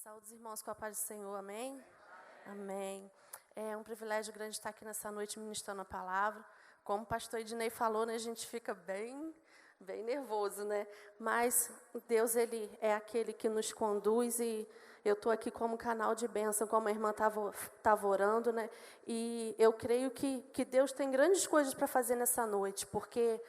Saúde, irmãos, com a paz do Senhor, amém? Amém. É um privilégio grande estar aqui nessa noite ministrando a palavra. Como o pastor Ednei falou, né, a gente fica bem nervoso, né? Mas Deus, Ele é aquele que nos conduz e eu estou aqui como canal de bênção, como a irmã estava orando, né? E eu creio que Deus tem grandes coisas para fazer nessa noite, porque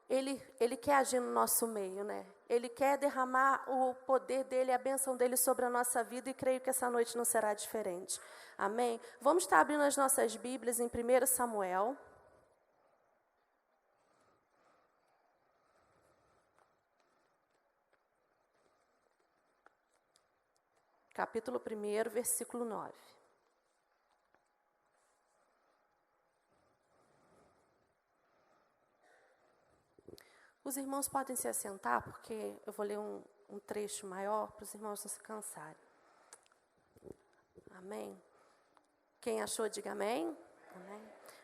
Ele quer agir no nosso meio, né? Ele quer derramar o poder dEle, a bênção dEle sobre a nossa vida, e creio que essa noite não será diferente. Amém? Vamos estar abrindo as nossas Bíblias em 1 Samuel. Capítulo 1, versículo 9. Os irmãos podem se assentar, porque eu vou ler um trecho maior para os irmãos não se cansarem. Amém? Quem achou, diga amém. Amém.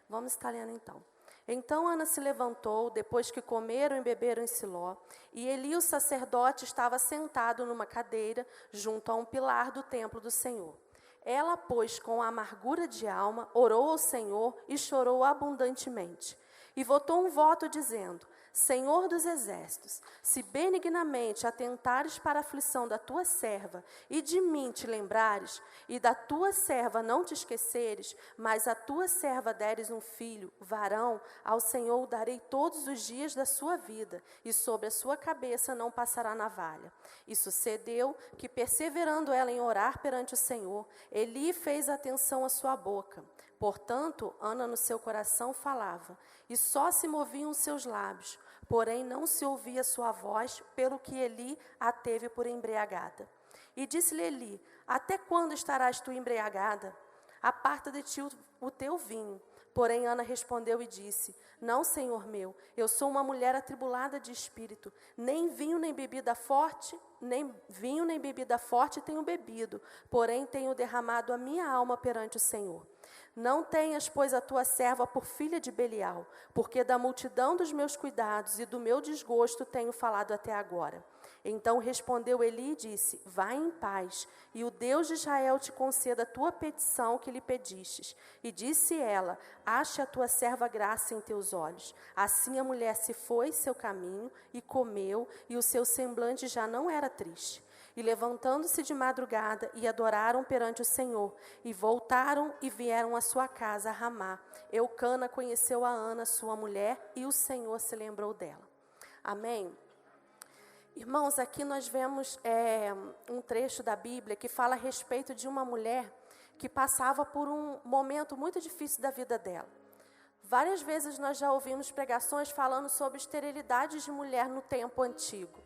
Vamos estar lendo então. Então Ana se levantou, depois que comeram e beberam em Siló, e Eli, o sacerdote, estava sentado numa cadeira, junto a um pilar do templo do Senhor. Ela, pois, com amargura de alma, orou ao Senhor e chorou abundantemente. E votou um voto dizendo: Senhor dos exércitos, se benignamente atentares para a aflição da tua serva, e de mim te lembrares, e da tua serva não te esqueceres, mas a tua serva deres um filho, varão, ao Senhor o darei todos os dias da sua vida, e sobre a sua cabeça não passará navalha. E sucedeu que, perseverando ela em orar perante o Senhor, Eli fez atenção à sua boca. Portanto, Ana no seu coração falava, e só se moviam os seus lábios, porém não se ouvia sua voz, pelo que Eli a teve por embriagada. E disse-lhe Eli: até quando estarás tu embriagada? Aparta de ti o teu vinho. Porém Ana respondeu e disse: não, Senhor meu, eu sou uma mulher atribulada de espírito, nem vinho nem bebida forte tenho bebido, porém tenho derramado a minha alma perante o Senhor. Não tenhas, pois, a tua serva por filha de Belial, porque da multidão dos meus cuidados e do meu desgosto tenho falado até agora. Então respondeu Eli e disse: vai em paz, e o Deus de Israel te conceda a tua petição que lhe pedistes. E disse ela: ache a tua serva graça em teus olhos. Assim a mulher se foi seu caminho e comeu, e o seu semblante já não era triste. E levantando-se de madrugada, e adoraram perante o Senhor, e voltaram e vieram à sua casa a Ramá. Eucana conheceu a Ana, sua mulher, e o Senhor se lembrou dela. Amém? Irmãos, aqui nós vemos um trecho da Bíblia que fala a respeito de uma mulher que passava por um momento muito difícil da vida dela. Várias vezes nós já ouvimos pregações falando sobre esterilidade de mulher no tempo antigo.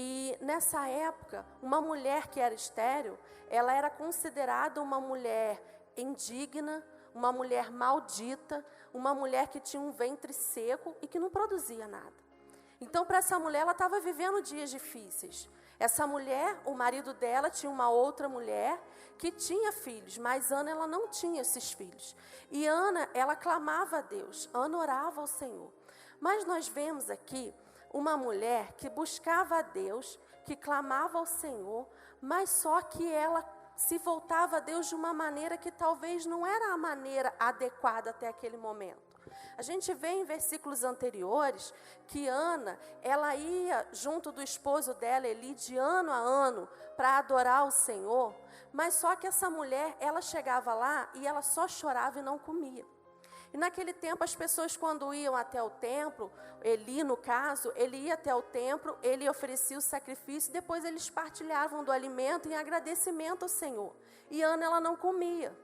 E nessa época, uma mulher que era estéril, ela era considerada uma mulher indigna, uma mulher maldita, uma mulher que tinha um ventre seco e que não produzia nada. Então, para essa mulher, ela estava vivendo dias difíceis. Essa mulher, o marido dela tinha uma outra mulher que tinha filhos, mas Ana, ela não tinha esses filhos. E Ana, ela clamava a Deus, Ana orava ao Senhor. Mas nós vemos aqui uma mulher que buscava a Deus, que clamava ao Senhor, mas só que ela se voltava a Deus de uma maneira que talvez não era a maneira adequada até aquele momento. A gente vê em versículos anteriores que Ana, ela ia junto do esposo dela, Eli, de ano a ano para adorar o Senhor, mas só que essa mulher, ela chegava lá e ela só chorava e não comia. E naquele tempo as pessoas quando iam até o templo, Eli no caso, ele ia até o templo, ele oferecia o sacrifício, depois eles partilhavam do alimento em agradecimento ao Senhor. E Ana, ela não comia.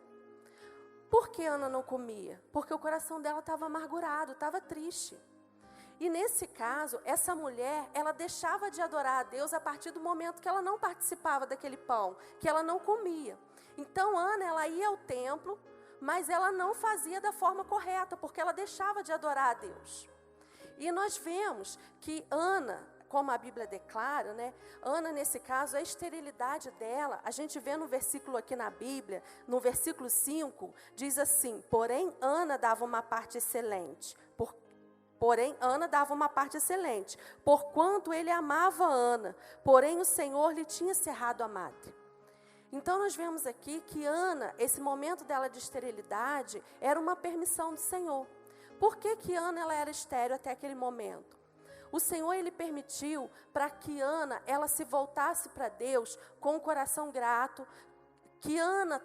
Por que Ana não comia? Porque o coração dela estava amargurado, estava triste. E nesse caso, essa mulher, ela deixava de adorar a Deus a partir do momento que ela não participava daquele pão, que ela não comia. Então Ana, ela ia ao templo, mas ela não fazia da forma correta, porque ela deixava de adorar a Deus. E nós vemos que Ana, como a Bíblia declara, né? Ana, nesse caso, a esterilidade dela, a gente vê no versículo aqui na Bíblia, no versículo 5, diz assim: porém Ana dava uma parte excelente, porquanto ele amava Ana, porém o Senhor lhe tinha cerrado a madre. Então nós vemos aqui que Ana, esse momento dela de esterilidade, era uma permissão do Senhor. Por que Ana ela era estéril até aquele momento? O Senhor, Ele permitiu para que Ana, ela se voltasse para Deus com o coração grato, que Ana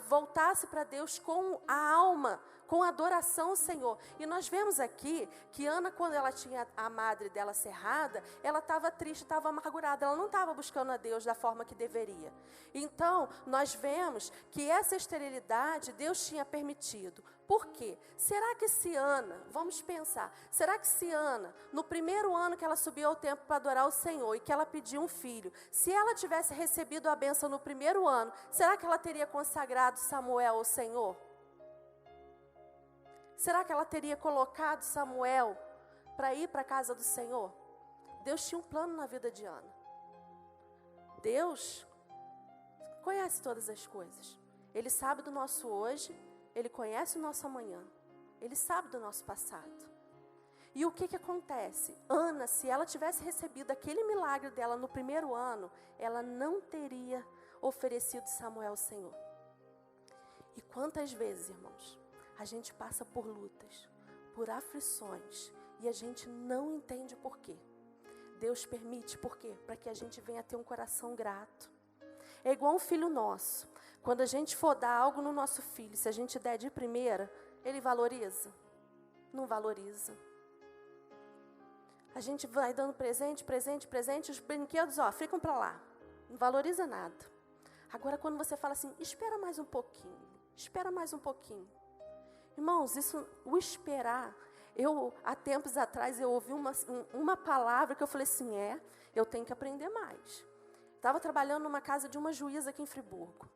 voltasse para Deus com a alma, com a adoração ao Senhor. E nós vemos aqui que Ana, quando ela tinha a madre dela cerrada, ela estava triste, estava amargurada, ela não estava buscando a Deus da forma que deveria. Então, nós vemos que essa esterilidade Deus tinha permitido. Por quê? Será que se Ana, vamos pensar, será que se Ana, no primeiro ano que ela subiu ao templo para adorar o Senhor e que ela pediu um filho, se ela tivesse recebido a bênção no primeiro ano, será que ela teria consagrado Samuel ao Senhor? Será que ela teria colocado Samuel para ir para a casa do Senhor? Deus tinha um plano na vida de Ana. Deus conhece todas as coisas. Ele sabe do nosso hoje, Ele conhece o nosso amanhã. Ele sabe do nosso passado. E o que acontece? Ana, se ela tivesse recebido aquele milagre dela no primeiro ano, ela não teria oferecido Samuel ao Senhor. E quantas vezes, irmãos, a gente passa por lutas, por aflições, e a gente não entende por quê. Deus permite, por quê? Para que a gente venha ter um coração grato. É igual um filho nosso. Quando a gente for dar algo no nosso filho, se a gente der de primeira, ele valoriza? Não valoriza. A gente vai dando presente, os brinquedos, ficam para lá. Não valoriza nada. Agora, quando você fala assim, espera mais um pouquinho. Irmãos, o esperar, há tempos atrás, eu ouvi uma palavra que eu falei assim, eu tenho que aprender mais. Estava trabalhando numa casa de uma juíza aqui em Friburgo.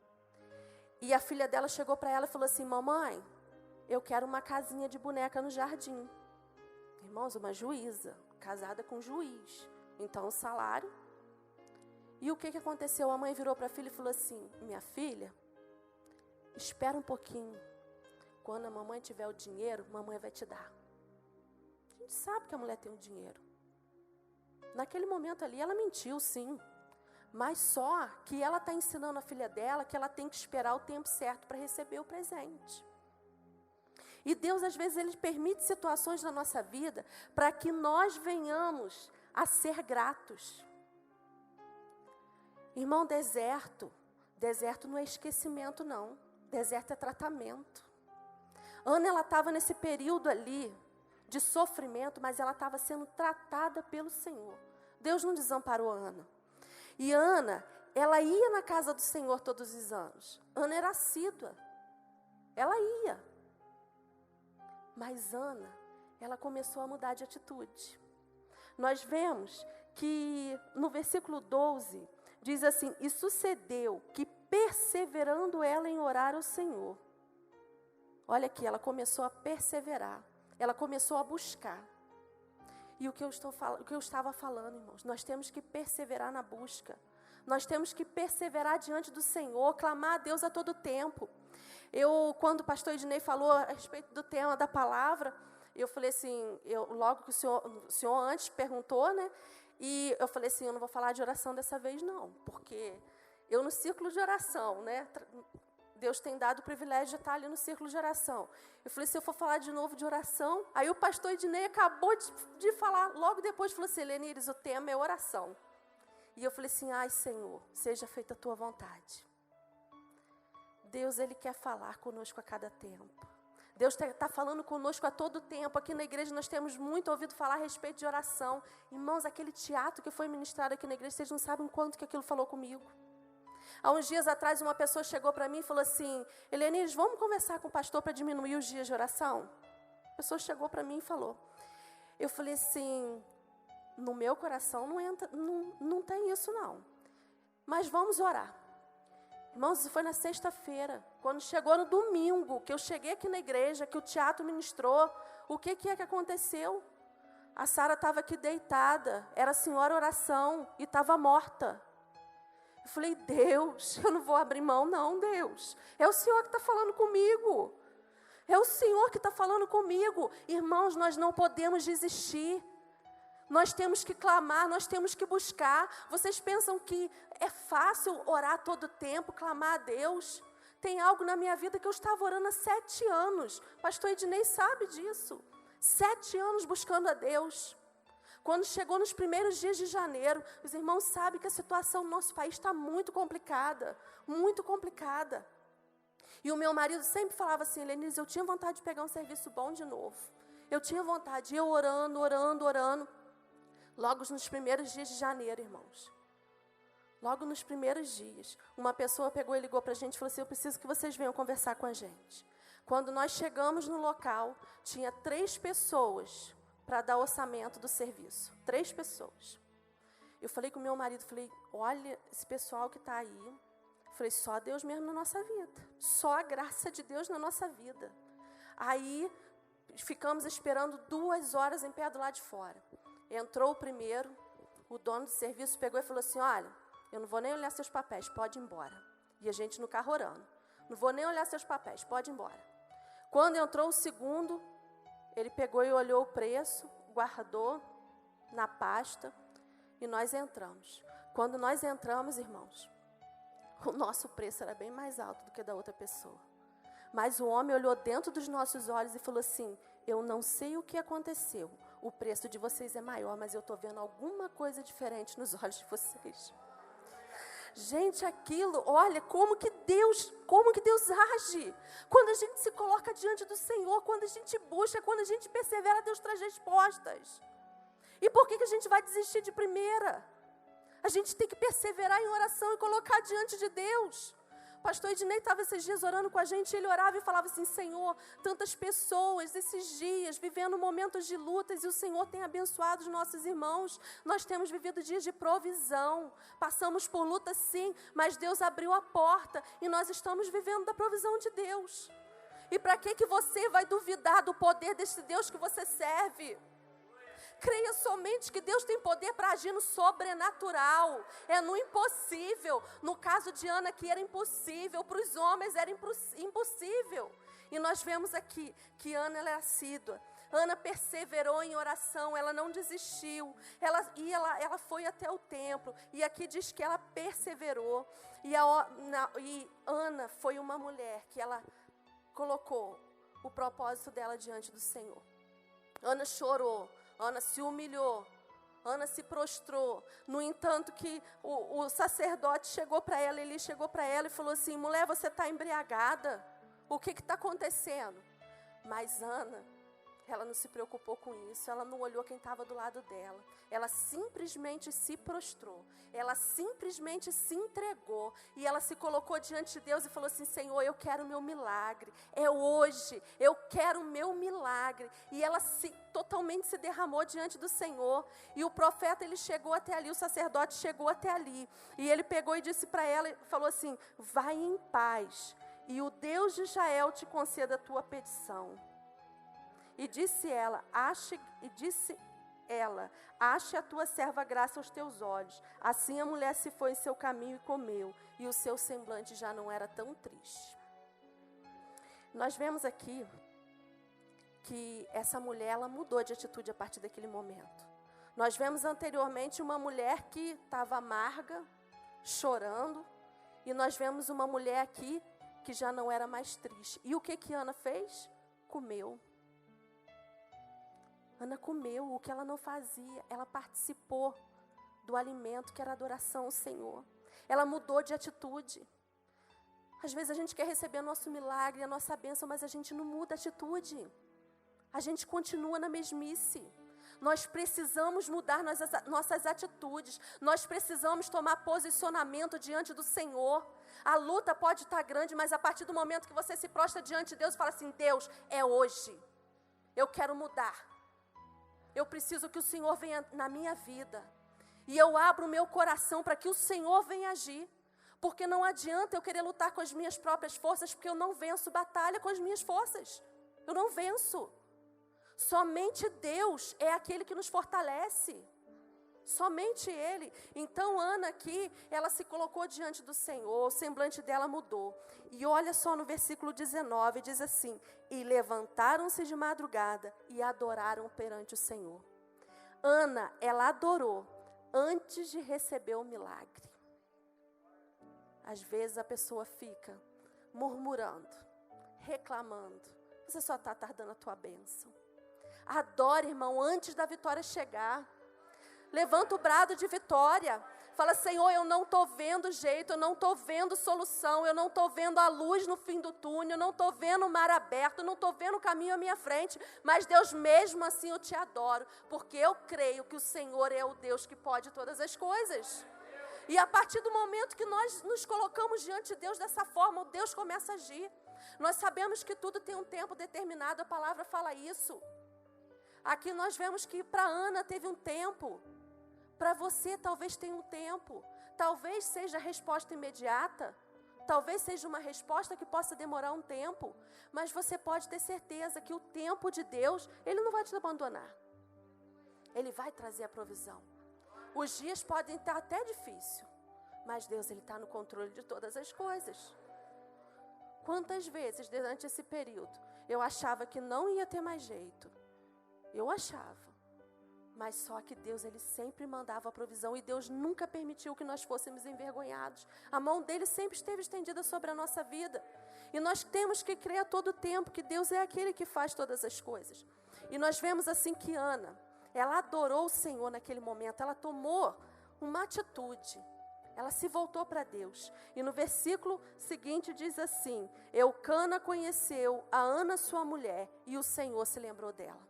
E a filha dela chegou para ela e falou assim, mamãe, eu quero uma casinha de boneca no jardim. Irmãos, uma juíza, casada com um juiz. Então, o salário. E o que aconteceu? A mãe virou para a filha e falou assim, minha filha, espera um pouquinho. Quando a mamãe tiver o dinheiro, mamãe vai te dar. A gente sabe que a mulher tem o dinheiro. Naquele momento ali, ela mentiu, sim. Mas só que ela está ensinando a filha dela que ela tem que esperar o tempo certo para receber o presente. E Deus, às vezes, Ele permite situações na nossa vida para que nós venhamos a ser gratos. Irmão, deserto não é esquecimento, não. Deserto é tratamento. Ana, ela estava nesse período ali de sofrimento, mas ela estava sendo tratada pelo Senhor. Deus não desamparou a Ana. E Ana, ela ia na casa do Senhor todos os anos. Ana era assídua. Ela ia. Mas Ana, ela começou a mudar de atitude. Nós vemos que no versículo 12, diz assim, e sucedeu que perseverando ela em orar ao Senhor. Olha aqui, ela começou a perseverar. Ela começou a buscar. E o que eu estava falando, irmãos, nós temos que perseverar na busca. Nós temos que perseverar diante do Senhor, clamar a Deus a todo tempo. Quando o pastor Ednei falou a respeito do tema da palavra, eu falei assim, logo que o senhor antes perguntou, né? E eu falei assim, eu não vou falar de oração dessa vez não, porque eu no círculo de oração, né? Deus tem dado o privilégio de estar ali no círculo de oração. Eu falei, se eu for falar de novo de oração, aí o pastor Ednei acabou de falar, logo depois falou assim, Lenires, o tema é oração. E eu falei assim, ai Senhor, seja feita a tua vontade. Deus, Ele quer falar conosco a cada tempo. Deus está falando conosco a todo tempo. Aqui na igreja nós temos muito ouvido falar a respeito de oração. Irmãos, aquele teatro que foi ministrado aqui na igreja, vocês não sabem quanto que aquilo falou comigo. Há uns dias atrás, uma pessoa chegou para mim e falou assim, Helenires, vamos conversar com o pastor para diminuir os dias de oração? A pessoa chegou para mim e falou. Eu falei assim, no meu coração não tem isso não. Mas vamos orar. Irmãos, isso foi na sexta-feira. Quando chegou no domingo, que eu cheguei aqui na igreja, que o teatro ministrou, o que é que aconteceu? A Sara estava aqui deitada, era a senhora oração e estava morta. Eu falei, Deus, eu não vou abrir mão não, Deus. É o Senhor que está falando comigo. É o Senhor que está falando comigo. Irmãos, nós não podemos desistir. Nós temos que clamar, nós temos que buscar. Vocês pensam que é fácil orar todo o tempo, clamar a Deus? Tem algo na minha vida que eu estava orando há 7 anos. Pastor Ednei sabe disso. 7 anos buscando a Deus. Quando chegou nos primeiros dias de janeiro, os irmãos sabem que a situação no nosso país está muito complicada. Muito complicada. E o meu marido sempre falava assim, Lenise, eu tinha vontade de pegar um serviço bom de novo. Eu tinha vontade, eu orando. Logo nos primeiros dias de janeiro, irmãos. Logo nos primeiros dias, uma pessoa pegou e ligou para a gente e falou assim, eu preciso que vocês venham conversar com a gente. Quando nós chegamos no local, tinha 3 pessoas para dar orçamento do serviço. 3 pessoas. Eu falei com o meu marido, falei, olha, esse pessoal que está aí, falei, só Deus mesmo na nossa vida. Só a graça de Deus na nossa vida. Aí, ficamos esperando 2 horas em pé do lado de fora. Entrou o primeiro, o dono do serviço pegou e falou assim, olha, eu não vou nem olhar seus papéis, pode ir embora. E a gente no carro orando. Não vou nem olhar seus papéis, pode ir embora. Quando entrou o segundo, ele pegou e olhou o preço, guardou na pasta e nós entramos. Quando nós entramos, irmãos, o nosso preço era bem mais alto do que da outra pessoa. Mas o homem olhou dentro dos nossos olhos e falou assim, eu não sei o que aconteceu. O preço de vocês é maior, mas eu estou vendo alguma coisa diferente nos olhos de vocês. Gente, aquilo, olha, como que Deus age. Quando a gente se coloca diante do Senhor, quando a gente busca, quando a gente persevera, Deus traz respostas. E por que a gente vai desistir de primeira? A gente tem que perseverar em oração e colocar diante de Deus. Pastor Ednei estava esses dias orando com a gente, ele orava e falava assim, Senhor, tantas pessoas esses dias vivendo momentos de lutas e o Senhor tem abençoado os nossos irmãos. Nós temos vivido dias de provisão, passamos por luta sim, mas Deus abriu a porta e nós estamos vivendo da provisão de Deus. E para que você vai duvidar do poder desse Deus que você serve? Creia somente que Deus tem poder para agir no sobrenatural. É no impossível. No caso de Ana, que era impossível. Para os homens era impossível. E nós vemos aqui que Ana ela é assídua. Ana perseverou em oração. Ela não desistiu. Ela foi até o templo. E aqui diz que ela perseverou. E Ana foi uma mulher que ela colocou o propósito dela diante do Senhor. Ana chorou. Ana se humilhou, Ana se prostrou. No entanto que o sacerdote chegou para ela, Eli chegou para ela e falou assim, mulher, você está embriagada? O que está acontecendo? Mas Ana, ela não se preocupou com isso, ela não olhou quem estava do lado dela. Ela simplesmente se prostrou, ela simplesmente se entregou. E ela se colocou diante de Deus e falou assim, Senhor, eu quero o meu milagre. É hoje, eu quero o meu milagre. E ela totalmente se derramou diante do Senhor. E o profeta, ele chegou até ali, o sacerdote chegou até ali. E ele pegou e disse para ela, falou assim, vai em paz, e o Deus de Israel te conceda a tua petição. E disse ela, ache a tua serva graça aos teus olhos. Assim a mulher se foi em seu caminho e comeu, e o seu semblante já não era tão triste. Nós vemos aqui que essa mulher, ela mudou de atitude a partir daquele momento. Nós vemos anteriormente uma mulher que estava amarga, chorando, e nós vemos uma mulher aqui que já não era mais triste. E o que Ana fez? Comeu. Ana comeu o que ela não fazia, ela participou do alimento que era adoração ao Senhor. Ela mudou de atitude. Às vezes a gente quer receber nosso milagre, a nossa bênção, mas a gente não muda a atitude. A gente continua na mesmice. Nós precisamos mudar nossas atitudes. Nós precisamos tomar posicionamento diante do Senhor. A luta pode estar grande, mas a partir do momento que você se prostra diante de Deus, fala assim, Deus, é hoje. Eu quero mudar. Eu preciso que o Senhor venha na minha vida. E eu abro o meu coração para que o Senhor venha agir. Porque não adianta eu querer lutar com as minhas próprias forças, porque eu não venço batalha com as minhas forças. Eu não venço. Somente Deus é aquele que nos fortalece. Somente Ele. Então Ana aqui, ela se colocou diante do Senhor, o semblante dela mudou. E olha só no versículo 19, diz assim, e levantaram-se de madrugada e adoraram perante o Senhor. Ana, ela adorou antes de receber o milagre. Às vezes a pessoa fica murmurando, reclamando. Você só está tardando a tua bênção. Adora, irmão, antes da vitória chegar. Levanta o brado de vitória. Fala, Senhor, eu não estou vendo jeito, eu não estou vendo solução, eu não estou vendo a luz no fim do túnel, eu não estou vendo o mar aberto, eu não estou vendo o caminho à minha frente. Mas Deus, mesmo assim eu te adoro, porque eu creio que o Senhor é o Deus que pode todas as coisas. E a partir do momento que nós nos colocamos diante de Deus dessa forma, Deus começa a agir. Nós sabemos que tudo tem um tempo determinado, a palavra fala isso. Aqui nós vemos que para Ana teve um tempo. Para você talvez tenha um tempo. Talvez seja a resposta imediata. Talvez seja uma resposta que possa demorar um tempo. Mas você pode ter certeza que o tempo de Deus, Ele não vai te abandonar. Ele vai trazer a provisão. Os dias podem estar até difíceis. Mas Deus, Ele está no controle de todas as coisas. Quantas vezes durante esse período eu achava que não ia ter mais jeito. Eu achava. Mas só que Deus, Ele sempre mandava a provisão. E Deus nunca permitiu que nós fôssemos envergonhados. A mão dEle sempre esteve estendida sobre a nossa vida. E nós temos que crer a todo tempo que Deus é aquele que faz todas as coisas. E nós vemos assim que Ana, ela adorou o Senhor naquele momento. Ela tomou uma atitude. Ela se voltou para Deus. E no versículo seguinte diz assim: Eucana conheceu a Ana sua mulher e o Senhor se lembrou dela.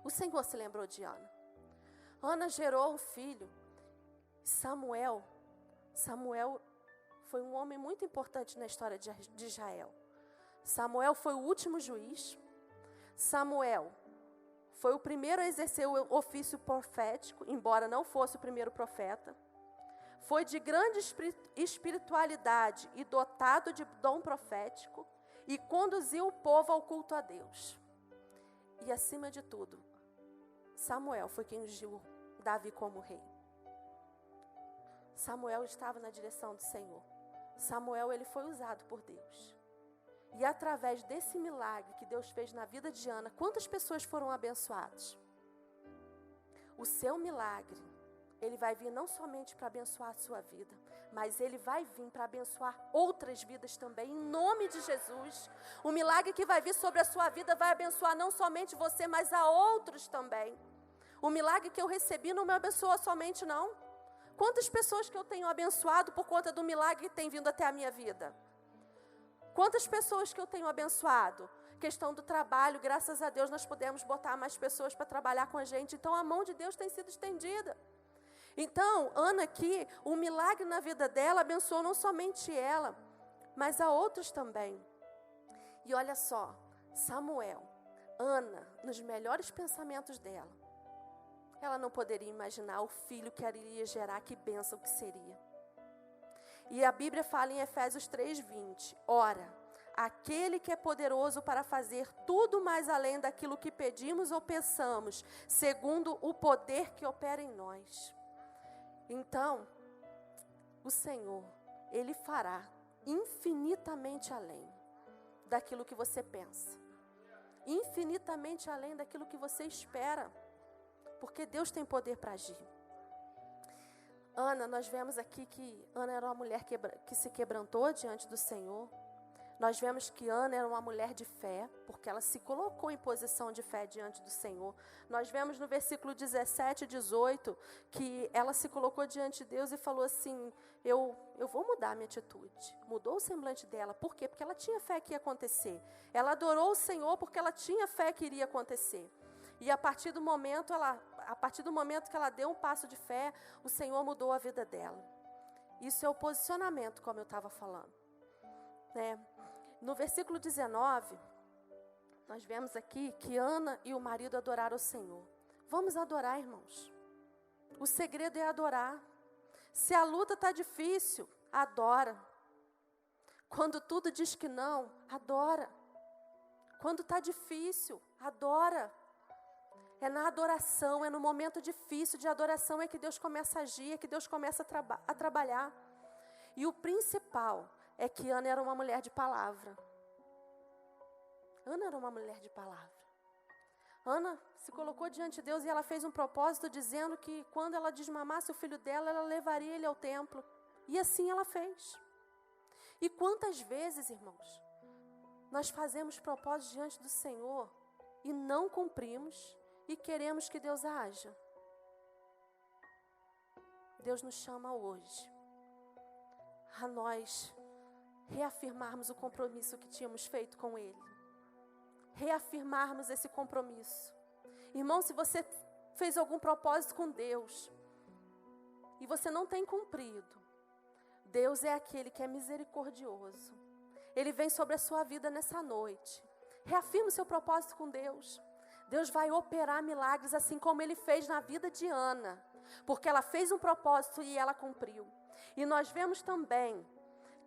O Senhor se lembrou de Ana. Ana gerou um filho, Samuel. Samuel foi um homem muito importante na história de Israel. Samuel foi o último juiz. Samuel foi o primeiro a exercer o ofício profético, embora não fosse o primeiro profeta. Foi de grande espiritualidade e dotado de dom profético e conduziu o povo ao culto a Deus. E acima de tudo, Samuel foi quem ungiu Davi como rei. Samuel estava na direção do Senhor. Samuel, ele foi usado por Deus. E através desse milagre que Deus fez na vida de Ana, quantas pessoas foram abençoadas? O seu milagre, ele vai vir não somente para abençoar a sua vida, mas ele vai vir para abençoar outras vidas também, em nome de Jesus. O milagre que vai vir sobre a sua vida vai abençoar não somente você, mas a outros também. O milagre que eu recebi não me abençoa somente, não. Quantas pessoas que eu tenho abençoado por conta do milagre que tem vindo até a minha vida? Quantas pessoas que eu tenho abençoado? Questão do trabalho, graças a Deus nós pudemos botar mais pessoas para trabalhar com a gente. Então a mão de Deus tem sido estendida. Então, Ana aqui, o milagre na vida dela abençoou não somente ela, mas a outros também. E olha só, Samuel, Ana, nos melhores pensamentos dela, ela não poderia imaginar o filho que ela iria gerar, que bênção que seria. E a Bíblia fala em Efésios 3:20, ora, aquele que é poderoso para fazer tudo mais além daquilo que pedimos ou pensamos, segundo o poder que opera em nós. Então, o Senhor, Ele fará infinitamente além daquilo que você pensa. Infinitamente além daquilo que você espera. Porque Deus tem poder para agir. Ana, nós vemos aqui que Ana era uma mulher que se quebrantou diante do Senhor. Nós vemos que Ana era uma mulher de fé, porque ela se colocou em posição de fé diante do Senhor. Nós vemos no versículo 17 e 18, que ela se colocou diante de Deus e falou assim, eu vou mudar a minha atitude. Mudou o semblante dela. Por quê? Porque ela tinha fé que ia acontecer. Ela adorou o Senhor porque ela tinha fé que iria acontecer. E a partir do momento que ela deu um passo de fé, o Senhor mudou a vida dela. Isso é o posicionamento, como eu estava falando. No versículo 19, nós vemos aqui que Ana e o marido adoraram o Senhor. Vamos adorar, irmãos. O segredo é adorar. Se a luta está difícil, adora. Quando tudo diz que não, adora. Quando está difícil, adora. É na adoração, é no momento difícil de adoração é que Deus começa a agir, é que Deus começa a trabalhar. E o principal é que Ana era uma mulher de palavra. Ana era uma mulher de palavra. Ana se colocou diante de Deus e ela fez um propósito dizendo que quando ela desmamasse o filho dela, ela levaria ele ao templo. E assim ela fez. E quantas vezes, irmãos, nós fazemos propósitos diante do Senhor e não cumprimos e queremos que Deus haja? Deus nos chama hoje a nós reafirmarmos o compromisso que tínhamos feito com Ele. Reafirmarmos esse compromisso. Irmão, se você fez algum propósito com Deus e você não tem cumprido, Deus é aquele que é misericordioso. Ele vem sobre a sua vida nessa noite. Reafirma o seu propósito com Deus. Deus vai operar milagres assim como Ele fez na vida de Ana. Porque ela fez um propósito e ela cumpriu. E nós vemos também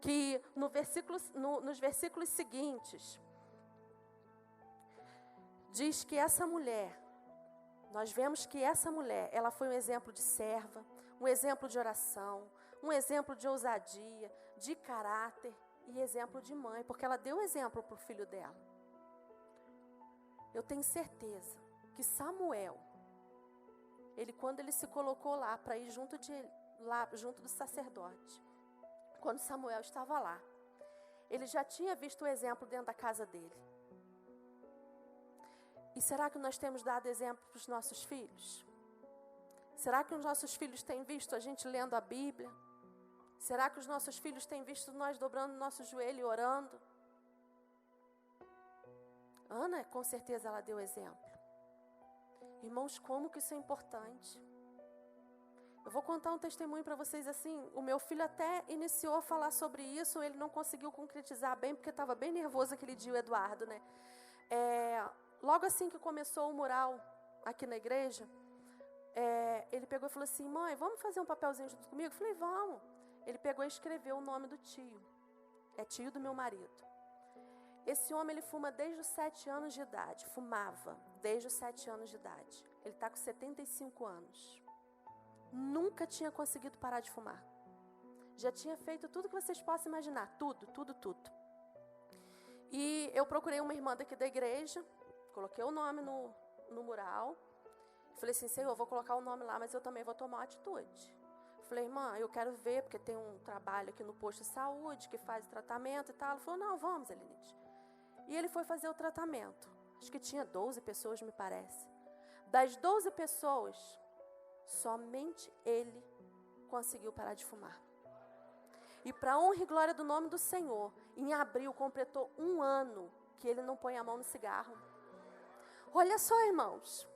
que nos versículos seguintes, diz que essa mulher, nós vemos que essa mulher, ela foi um exemplo de serva, um exemplo de oração, um exemplo de ousadia, de caráter e exemplo de mãe, porque ela deu exemplo para o filho dela. Eu tenho certeza que Samuel, quando ele se colocou lá para ir junto do sacerdote, quando Samuel estava lá, ele já tinha visto o exemplo dentro da casa dele. E será que nós temos dado exemplo para os nossos filhos? Será que os nossos filhos têm visto a gente lendo a Bíblia? Será que os nossos filhos têm visto nós dobrando o nosso joelho e orando? Ana, com certeza, ela deu exemplo. Irmãos, como que isso é importante? Eu vou contar um testemunho para vocês assim. O meu filho até iniciou a falar sobre isso, ele não conseguiu concretizar bem, porque estava bem nervoso aquele dia, o Eduardo, né? Logo assim que começou o mural aqui na igreja, ele pegou e falou assim: mãe, vamos fazer um papelzinho junto comigo? Eu falei, vamos. Ele pegou e escreveu o nome do tio. É tio do meu marido. Esse homem, ele fuma desde os 7 anos de idade. Fumava desde os 7 anos de idade. Ele está com 75 anos. Nunca tinha conseguido parar de fumar. Já tinha feito tudo que vocês possam imaginar. Tudo. E eu procurei uma irmã daqui da igreja. Coloquei o nome no mural. Falei assim, Senhor, eu vou colocar o nome lá, mas eu também vou tomar uma atitude. Falei, irmã, eu quero ver, porque tem um trabalho aqui no posto de saúde, que faz tratamento e tal. Ela falou, não, vamos, Elenite. E ele foi fazer o tratamento. Acho que tinha 12 pessoas, me parece. Das 12 pessoas, somente ele conseguiu parar de fumar. E para honra e glória do nome do Senhor, em abril completou 1 ano que ele não põe a mão no cigarro. Olha só, irmãos.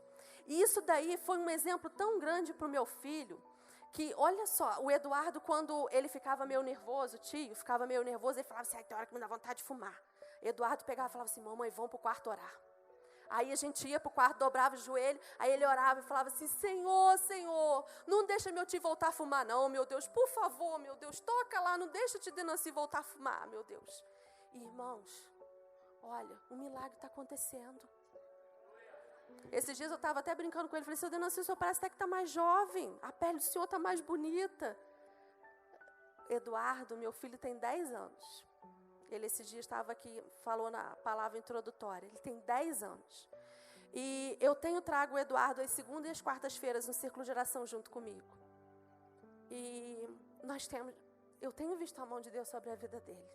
E isso daí foi um exemplo tão grande para o meu filho, que, olha só, o Eduardo, quando ele ficava meio nervoso, tio, ficava meio nervoso, ele falava assim, tem hora que me dá vontade de fumar. Eduardo pegava e falava assim, mamãe, vamos para o quarto orar. Aí a gente ia para o quarto, dobrava o joelho, aí ele orava e falava assim, Senhor, não deixa meu tio voltar a fumar não, meu Deus, por favor, meu Deus, toca lá, não deixa o tio Denanci voltar a fumar, meu Deus. E, irmãos, olha, o milagre está acontecendo. Esses dias eu estava até brincando com ele, falei, seu Denanci, o senhor parece até que está mais jovem, a pele do senhor está mais bonita. Eduardo, meu filho, tem 10 anos. Ele esses dias estava aqui, falou na palavra introdutória, ele tem 10 anos. E eu trago o Eduardo às segundas e às quartas-feiras no Círculo de Oração junto comigo. E eu tenho visto a mão de Deus sobre a vida dele.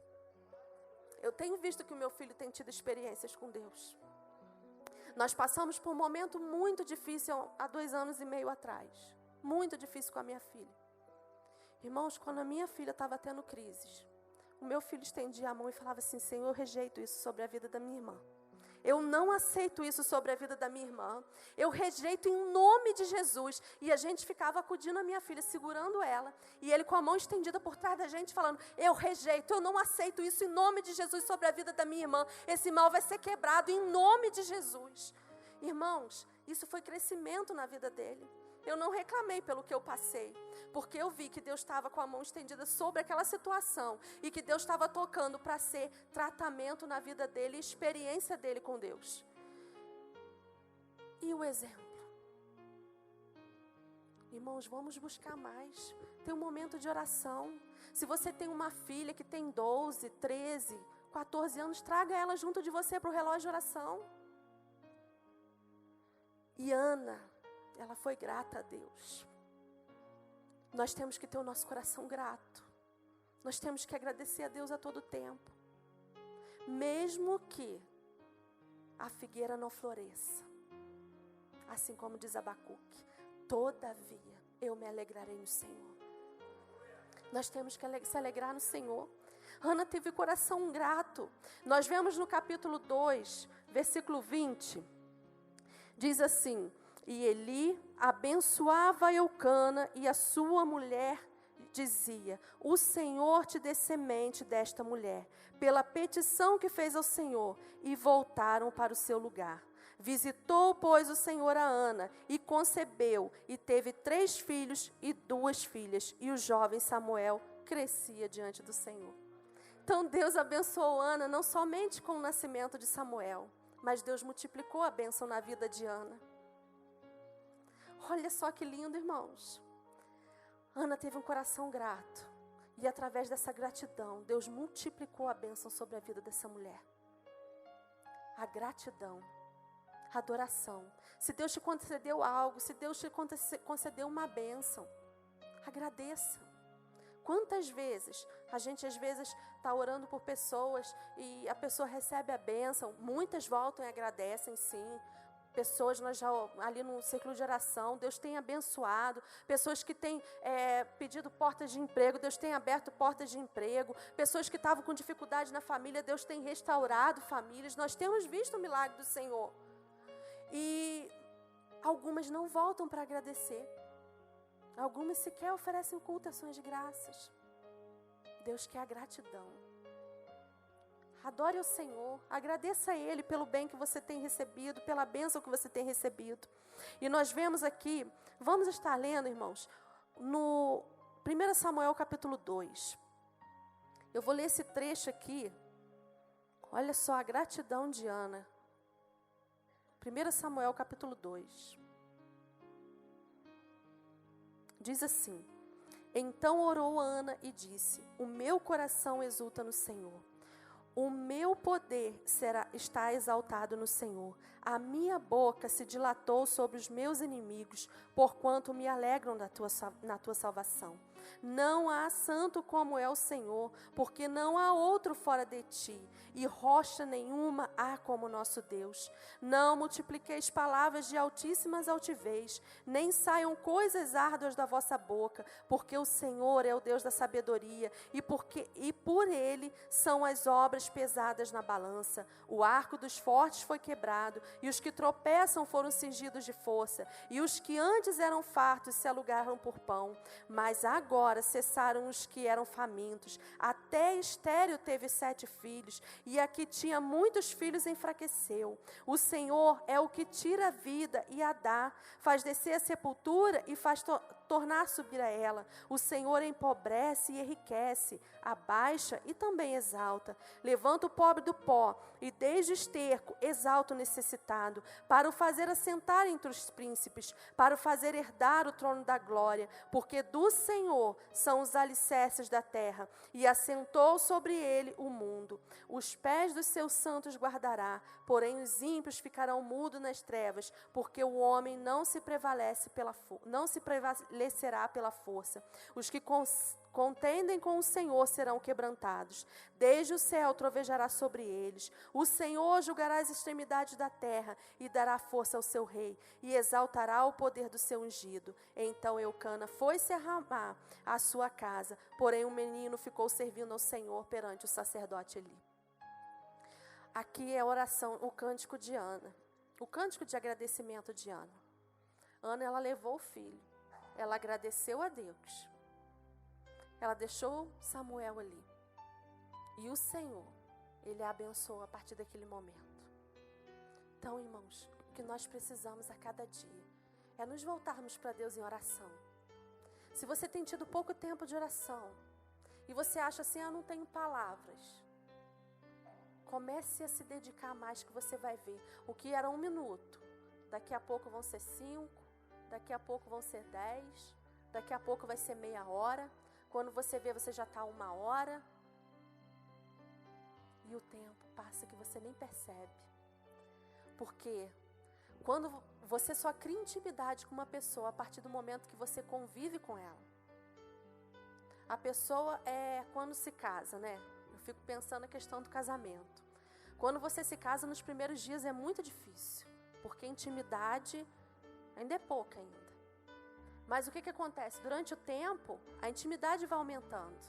Eu tenho visto que o meu filho tem tido experiências com Deus. Nós passamos por um momento muito difícil há 2 anos e meio atrás. Muito difícil com a minha filha. Irmãos, quando a minha filha estava tendo crises, o meu filho estendia a mão e falava assim, Senhor, eu rejeito isso sobre a vida da minha irmã. Eu não aceito isso sobre a vida da minha irmã. Eu rejeito em nome de Jesus. E a gente ficava acudindo a minha filha, segurando ela. E ele com a mão estendida por trás da gente, falando, eu rejeito, eu não aceito isso em nome de Jesus sobre a vida da minha irmã. Esse mal vai ser quebrado em nome de Jesus. Irmãos, isso foi crescimento na vida dele. Eu não reclamei pelo que eu passei, porque eu vi que Deus estava com a mão estendida sobre aquela situação e que Deus estava tocando para ser tratamento na vida dele, experiência dele com Deus. E o exemplo? Irmãos, vamos buscar mais. Tem um momento de oração. Se você tem uma filha que tem 12, 13, 14 anos, traga ela junto de você para o relógio de oração. E Ana, ela foi grata a Deus. Nós temos que ter o nosso coração grato. Nós temos que agradecer a Deus a todo tempo. Mesmo que a figueira não floresça. Assim como diz Abacuque, todavia eu me alegrarei no Senhor. Nós temos que se alegrar no Senhor. Ana teve coração grato. Nós vemos no capítulo 2, versículo 20, diz assim: e Eli abençoava Eucana e a sua mulher dizia: o Senhor te dê semente desta mulher, pela petição que fez ao Senhor. E voltaram para o seu lugar. Visitou, pois, o Senhor a Ana, e concebeu, e teve 3 filhos e 2 filhas. E o jovem Samuel crescia diante do Senhor. Então Deus abençoou Ana, não somente com o nascimento de Samuel, mas Deus multiplicou a bênção na vida de Ana. Olha só que lindo, irmãos. Ana teve um coração grato. E através dessa gratidão, Deus multiplicou a bênção sobre a vida dessa mulher. A gratidão, a adoração. Se Deus te concedeu algo, se Deus te concedeu uma bênção, agradeça. Quantas vezes, a gente às vezes está orando por pessoas e a pessoa recebe a bênção, muitas voltam e agradecem sim. Pessoas, nós já ali no círculo de oração, Deus tem abençoado. Pessoas que têm pedido portas de emprego, Deus tem aberto portas de emprego. Pessoas que estavam com dificuldade na família, Deus tem restaurado famílias. Nós temos visto o milagre do Senhor. E algumas não voltam para agradecer. Algumas sequer oferecem culto, ações de graças. Deus quer a gratidão. Adore o Senhor, agradeça a Ele pelo bem que você tem recebido, pela bênção que você tem recebido. E nós vemos aqui, vamos estar lendo, irmãos, no 1 Samuel capítulo 2. Eu vou ler esse trecho aqui. Olha só a gratidão de Ana. 1 Samuel capítulo 2. Diz assim: então orou Ana e disse: o meu coração exulta no Senhor. O meu poder está exaltado no Senhor. A minha boca se dilatou sobre os meus inimigos, porquanto me alegram na tua salvação. Não há santo como é o Senhor, porque não há outro fora de ti, e rocha nenhuma há como nosso Deus. Não multipliqueis palavras de altíssimas altivez, nem saiam coisas árduas da vossa boca, porque o Senhor é o Deus da sabedoria, e por ele são as obras pesadas na balança. O arco dos fortes foi quebrado, e os que tropeçam foram cingidos de força, e os que antes eram fartos se alugaram por pão. Mas agora cessaram os que eram famintos. Até Estéril teve 7 filhos, e a que tinha muitos filhos enfraqueceu. O Senhor é o que tira a vida e a dá, faz descer a sepultura e faz tornar subir a ela. O Senhor empobrece e enriquece, abaixa e também exalta. Levanta o pobre do pó e desde o esterco exalta o necessitado, para o fazer assentar entre os príncipes, para o fazer herdar o trono da glória, porque do Senhor são os alicerces da terra, e assentou sobre ele o mundo. Os pés dos seus santos guardará, porém os ímpios ficarão mudos nas trevas, porque o homem não se prevalecerá pela força. Os que contendem com o Senhor serão quebrantados. Desde o céu trovejará sobre eles. O Senhor julgará as extremidades da terra e dará força ao seu rei e exaltará o poder do seu ungido. Então Eucana foi-se armar à sua casa, porém o menino ficou servindo ao Senhor perante o sacerdote Eli. Aqui é a oração, o cântico de Ana. O cântico de agradecimento de Ana. Ana, ela levou o filho. Ela agradeceu a Deus. Ela deixou Samuel ali. E o Senhor, Ele a abençoou a partir daquele momento. Então, irmãos, o que nós precisamos a cada dia é nos voltarmos para Deus em oração. Se você tem tido pouco tempo de oração e você acha assim, eu não tenho palavras, comece a se dedicar mais, que você vai ver. O que era 1 minuto, daqui a pouco vão ser 5, daqui a pouco vão ser 10, daqui a pouco vai ser meia hora. Quando você vê, você já está 1 hora. E o tempo passa que você nem percebe. Porque Quando você só cria intimidade com uma pessoa a partir do momento que você convive com ela. A pessoa quando se casa, né? Eu fico pensando na questão do casamento. Quando você se casa, nos primeiros dias é muito difícil, porque a intimidade ainda é pouca ainda. Mas o que acontece? Durante o tempo, a intimidade vai aumentando.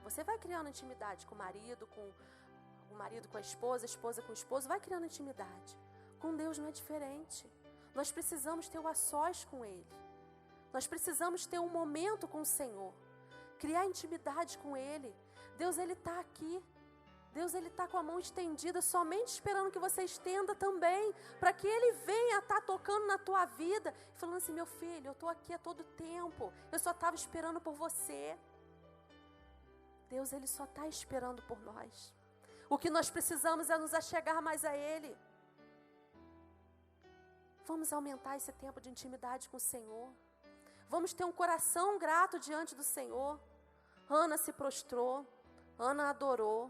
Você vai criando intimidade com o marido com a esposa com o esposo, vai criando intimidade. Com Deus não é diferente. Nós precisamos ter o a sós com Ele. Nós precisamos ter um momento com o Senhor. Criar intimidade com Ele. Deus, Ele está aqui. Deus, Ele está com a mão estendida, somente esperando que você estenda também, para que Ele venha estar tocando na tua vida, falando assim, meu filho, eu estou aqui a todo tempo, eu só estava esperando por você. Deus, Ele só está esperando por nós. O que nós precisamos é nos achegar mais a Ele. Vamos aumentar esse tempo de intimidade com o Senhor. Vamos ter um coração grato diante do Senhor. Ana se prostrou, Ana adorou,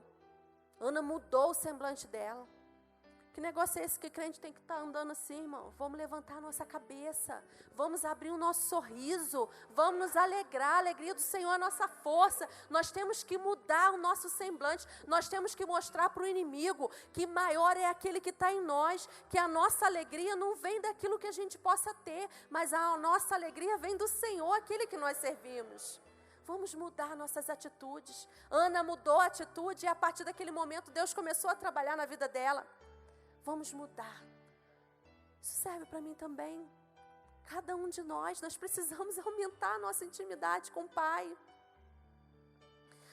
Ana mudou o semblante dela. Que negócio é esse que crente tem que estar andando assim, irmão? Vamos levantar a nossa cabeça, vamos abrir o nosso sorriso, vamos nos alegrar, a alegria do Senhor é a nossa força. Nós temos que mudar o nosso semblante, nós temos que mostrar para o inimigo que maior é aquele que está em nós, que a nossa alegria não vem daquilo que a gente possa ter, mas a nossa alegria vem do Senhor, aquele que nós servimos. Vamos mudar nossas atitudes. Ana mudou a atitude e a partir daquele momento Deus começou a trabalhar na vida dela. Vamos mudar. Isso serve para mim também. Cada um de nós precisamos aumentar a nossa intimidade com o Pai.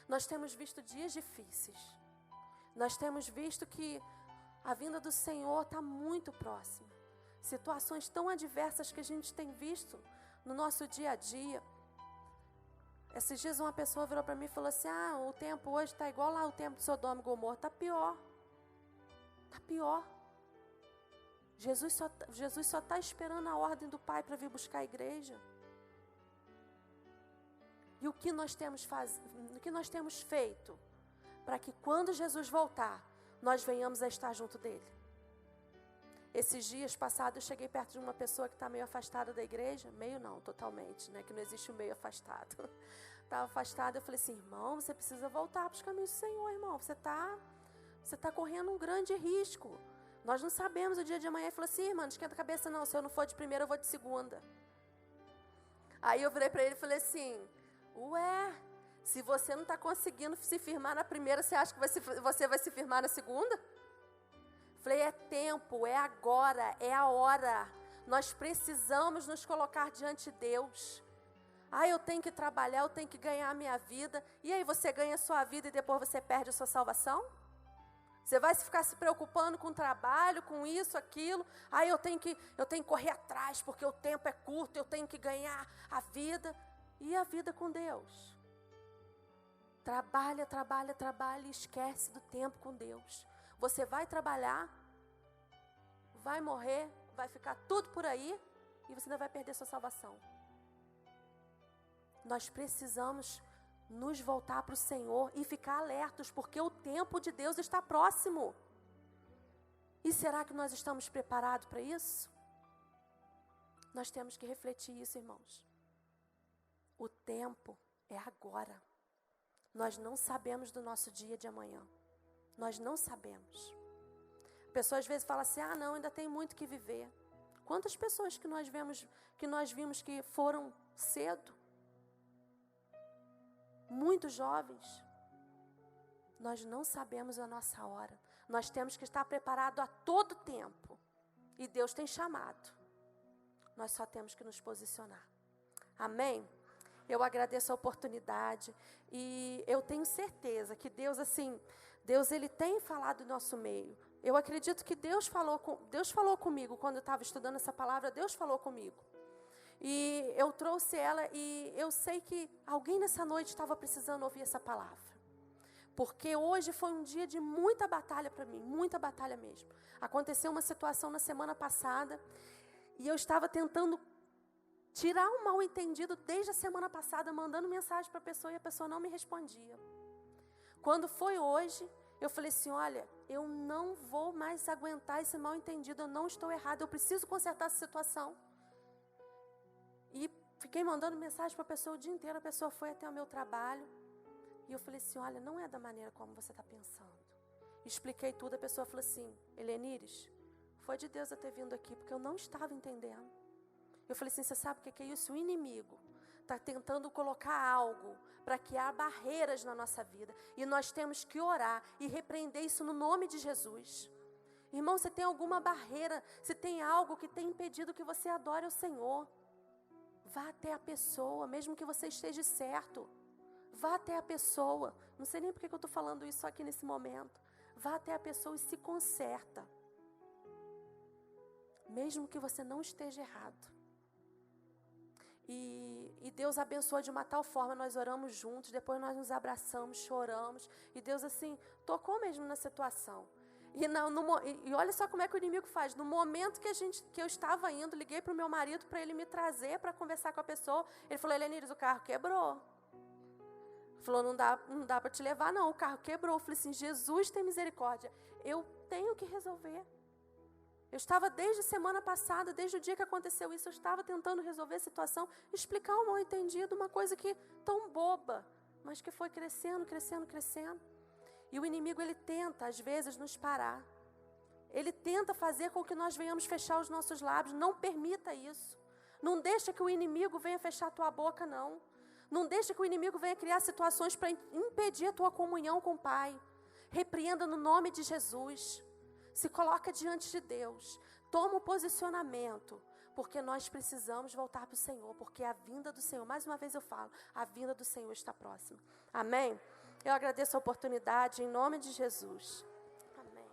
Nós temos visto dias difíceis. Nós temos visto que a vinda do Senhor está muito próxima. Situações tão adversas que a gente tem visto no nosso dia a dia. Esses dias uma pessoa virou para mim e falou assim, o tempo hoje está igual lá o tempo de Sodoma e Gomorra. Está pior. Está pior. Jesus só está esperando a ordem do Pai para vir buscar a igreja. E o que nós temos feito para que quando Jesus voltar, nós venhamos a estar junto dele? Esses dias passados eu cheguei perto de uma pessoa que está meio afastada da igreja. Meio não, totalmente, né? Que não existe o meio afastado. Estava afastada, eu falei assim, irmão, você precisa voltar para os caminhos do Senhor, irmão. Você está correndo um grande risco. Nós não sabemos o dia de amanhã. Ele falou assim, irmão, não esquenta a cabeça não. Se eu não for de primeira, eu vou de segunda. Aí eu virei para ele e falei assim, se você não está conseguindo se firmar na primeira, você acha que você vai se firmar na segunda? Falei, é tempo, é agora, é a hora. Nós precisamos nos colocar diante de Deus. Eu tenho que trabalhar, eu tenho que ganhar a minha vida. E aí você ganha a sua vida e depois você perde a sua salvação? Você vai ficar se preocupando com o trabalho, com isso, aquilo. Eu tenho que correr atrás, porque o tempo é curto, eu tenho que ganhar a vida. E a vida com Deus? Trabalha, trabalha, trabalha e esquece do tempo com Deus. Você vai trabalhar, vai morrer, vai ficar tudo por aí e você ainda vai perder sua salvação. Nós precisamos nos voltar para o Senhor e ficar alertos, porque o tempo de Deus está próximo. E será que nós estamos preparados para isso? Nós temos que refletir isso, irmãos. O tempo é agora. Nós não sabemos do nosso dia de amanhã. Nós não sabemos. A pessoa às vezes fala assim, não, ainda tem muito que viver. Quantas pessoas que nós vimos que foram cedo? Muito jovens. Nós não sabemos a nossa hora. Nós temos que estar preparados a todo tempo. E Deus tem chamado. Nós só temos que nos posicionar. Amém? Eu agradeço a oportunidade e eu tenho certeza que Deus Ele tem falado no nosso meio. Eu acredito que Deus falou comigo quando eu estava estudando essa palavra. Deus falou comigo. E eu trouxe ela e eu sei que alguém nessa noite estava precisando ouvir essa palavra. Porque hoje foi um dia de muita batalha para mim, muita batalha mesmo. Aconteceu uma situação na semana passada e eu estava tentando tirar um mal entendido desde a semana passada, mandando mensagem para a pessoa e a pessoa não me respondia. Quando foi hoje, Eu falei assim, olha, eu não vou mais aguentar esse mal entendido, eu não estou errada, eu preciso consertar essa situação. E fiquei mandando mensagem para a pessoa o dia inteiro, a pessoa foi até o meu trabalho. E eu falei assim, olha, não é da maneira como você está pensando. Expliquei tudo, a pessoa falou assim, Helenires, foi de Deus eu ter vindo aqui, porque eu não estava entendendo. Eu falei assim, você sabe o que é isso? O inimigo está tentando colocar algo para criar barreiras na nossa vida. E nós temos que orar e repreender isso no nome de Jesus. Irmão, se tem alguma barreira, se tem algo que tem impedido que você adore o Senhor, vá até a pessoa, mesmo que você esteja certo. Vá até a pessoa. Não sei nem porque eu estou falando isso aqui nesse momento. Vá até a pessoa e se conserta. Mesmo que você não esteja errado. E Deus abençoou de uma tal forma, nós oramos juntos, depois nós nos abraçamos, choramos, e Deus assim, tocou mesmo na situação. E olha só como é que o inimigo faz. No momento que eu estava indo, liguei para o meu marido para ele me trazer para conversar com a pessoa. Ele falou, Helenires, o carro quebrou. Ele falou, não dá para te levar não, o carro quebrou. Eu falei assim, Jesus tem misericórdia, eu tenho que resolver. Eu estava desde semana passada, desde o dia que aconteceu isso, eu estava tentando resolver a situação, explicar o mal entendido, uma coisa que tão boba, mas que foi crescendo, crescendo, crescendo. E o inimigo, ele tenta, às vezes, nos parar. Ele tenta fazer com que nós venhamos fechar os nossos lábios. Não permita isso. Não deixa que o inimigo venha fechar a tua boca, não. Não deixa que o inimigo venha criar situações para impedir a tua comunhão com o Pai. Repreenda no nome de Jesus. Se coloca diante de Deus, toma um posicionamento, porque nós precisamos voltar para o Senhor, porque a vinda do Senhor, mais uma vez eu falo, a vinda do Senhor está próxima. Amém? Eu agradeço a oportunidade em nome de Jesus. Amém.